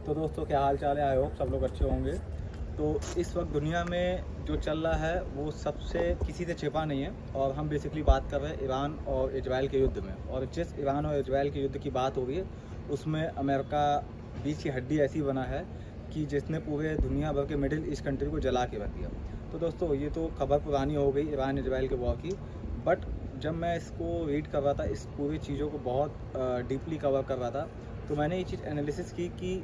तो दोस्तों क्या हाल चाल है। आई होप सब लोग अच्छे होंगे। तो इस वक्त दुनिया में जो चल रहा है वो सबसे किसी से छिपा नहीं है, और हम बेसिकली बात कर रहे हैं ईरान और इजराइल के युद्ध में। और जिस ईरान और इजराइल के युद्ध की बात हो रही है उसमें अमेरिका बीच की हड्डी ऐसी बना है कि जिसने पूरे दुनिया भर के मिडिल ईस्ट कंट्री को जला के रख दिया। तो दोस्तों ये तो खबर पुरानी हो गई ईरान इजराइल के वॉर की, बट जब मैं इसको रीड कर रहा था, इस पूरी चीज़ों को बहुत डीपली कवर कर रहा था, तो मैंने ये चीज़ एनालिसिस की कि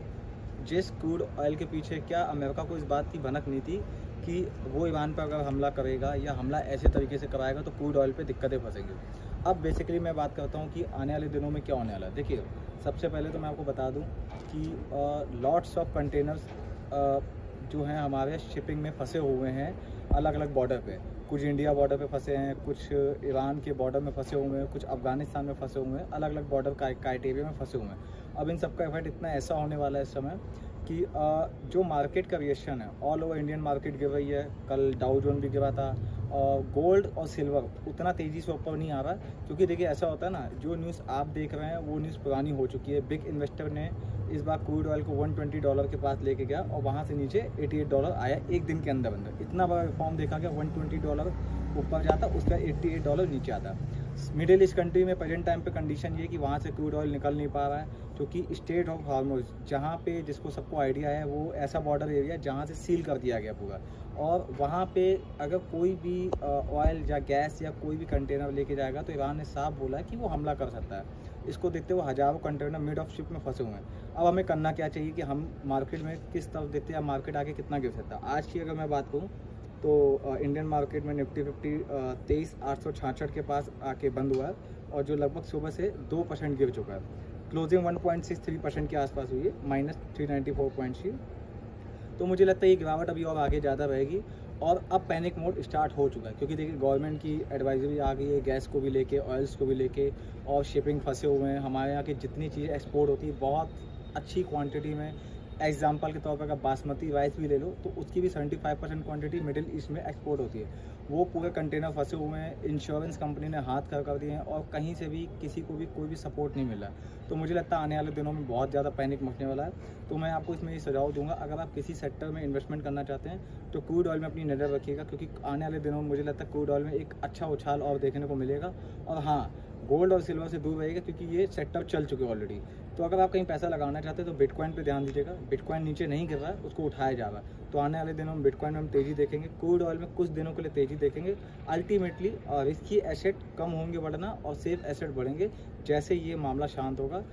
जिस क्रूड ऑयल के पीछे क्या अमेरिका को इस बात की भनक नहीं थी कि वो ईरान पर अगर हमला करेगा या हमला ऐसे तरीके से कराएगा तो क्रूड ऑयल पे दिक्कतें फंसेंगी। अब बेसिकली मैं बात करता हूँ कि आने वाले दिनों में क्या होने वाला है। देखिए, सबसे पहले तो मैं आपको बता दूँ कि लॉट्स ऑफ कंटेनर्स जो हैं हमारे शिपिंग में फंसे हुए हैं अलग अलग बॉर्डर पे। कुछ इंडिया बॉर्डर पे फंसे हैं, कुछ ईरान के बॉर्डर में फंसे हुए हैं, कुछ अफगानिस्तान में फंसे हुए हैं, अलग अलग बॉर्डर क्राइटेरिया में फंसे हुए हैं। अब इन सब का इफेक्ट इतना ऐसा होने वाला है इस समय कि जो मार्केट का रिएक्शन है, ऑल ओवर इंडियन मार्केट गिर रही है। कल डाउ जोन भी गिरा था, और गोल्ड और सिल्वर उतना तेज़ी से ऊपर नहीं आ रहा, क्योंकि देखिए ऐसा होता है ना, जो न्यूज़ आप देख रहे हैं वो न्यूज़ पुरानी हो चुकी है। बिग इन्वेस्टर ने इस बार क्रूड ऑयल को $120 के पास लेके गया और वहाँ से नीचे $88 आया एक दिन के अंदर अंदर। इतना बड़ा रिफॉर्म देखा गया, $120 ऊपर जाता, उसका $88 नीचे आता। मिडिल ईस्ट कंट्री में प्रेजेंट टाइम पे कंडीशन ये कि वहाँ से क्रूड ऑयल निकल नहीं पा रहा है, क्योंकि स्टेट ऑफ हार्मोज, जहाँ पे जिसको सबको आइडिया है, वो ऐसा बॉर्डर एरिया जहाँ से सील कर दिया गया पूरा। और वहाँ पे अगर कोई भी ऑयल या गैस या कोई भी कंटेनर लेके जाएगा तो ईरान ने साफ बोला है कि वो हमला कर सकता है। इसको देखते हुए हज़ारों कंटेनर मिड ऑफ शिप में फंसे हुए हैं। अब हमें करना क्या चाहिए कि हम मार्केट में किस तरफ देखते हैं, मार्केट आगे कितना गिर सकता है। आज की अगर मैं बात करूँ तो इंडियन मार्केट में निफ्टी 50 23,866 के पास आके बंद हुआ है, और जो लगभग सुबह से 2% गिर चुका है। क्लोजिंग 1.63% के आसपास हुई है, -394 पॉइंट्स की। तो मुझे लगता है ये गिरावट अभी और आगे ज़्यादा रहेगी, और अब पैनिक मोड स्टार्ट हो चुका है, क्योंकि देखिए गवर्नमेंट की एडवाइजरी आ गई है, गैस को भी लेके, ऑयल्स को भी लेके, और शिपिंग फंसे हुए हैं। हमारे यहाँ की जितनी चीज़ें एक्सपोर्ट होती है बहुत अच्छी क्वांटिटी में, एग्जांपल के तौर पर अगर बासमती राइस भी ले लो तो उसकी भी 75% क्वांटिटी मिडिल ईस्ट में एक्सपोर्ट होती है। वो पूरे कंटेनर फंसे हुए हैं, इंश्योरेंस कंपनी ने हाथ कर दिए हैं, और कहीं से भी किसी को भी कोई भी सपोर्ट नहीं मिला। तो मुझे लगता है आने वाले दिनों में बहुत ज़्यादा पैनिक मचने वाला है। तो मैं आपको इसमें ये सुझाव दूंगा, अगर आप किसी सेक्टर में इन्वेस्टमेंट करना चाहते हैं तो क्रूड ऑयल में अपनी नज़र रखिएगा, क्योंकि आने वाले दिनों में मुझे लगता है क्रूड ऑयल में एक अच्छा उछाल और देखने को मिलेगा। और हाँ, गोल्ड और सिल्वर से दूर रहेगा, क्योंकि ये सेक्टर चल चुके हैं ऑलरेडी। तो अगर आप कहीं पैसा लगाना चाहते हैं तो बिटकॉइन पे ध्यान दीजिएगा। बिटकॉइन नीचे नहीं गिर रहा है, उसको उठाया जा रहा है। तो आने वाले दिनों में बिटकॉइन में हम तेज़ी देखेंगे, क्रूड ऑयल में कुछ दिनों के लिए तेज़ी देखेंगे। अल्टीमेटली रिस्की एसेट कम होंगे बढ़ना, और सेफ एसेट बढ़ेंगे जैसे ये मामला शांत होगा।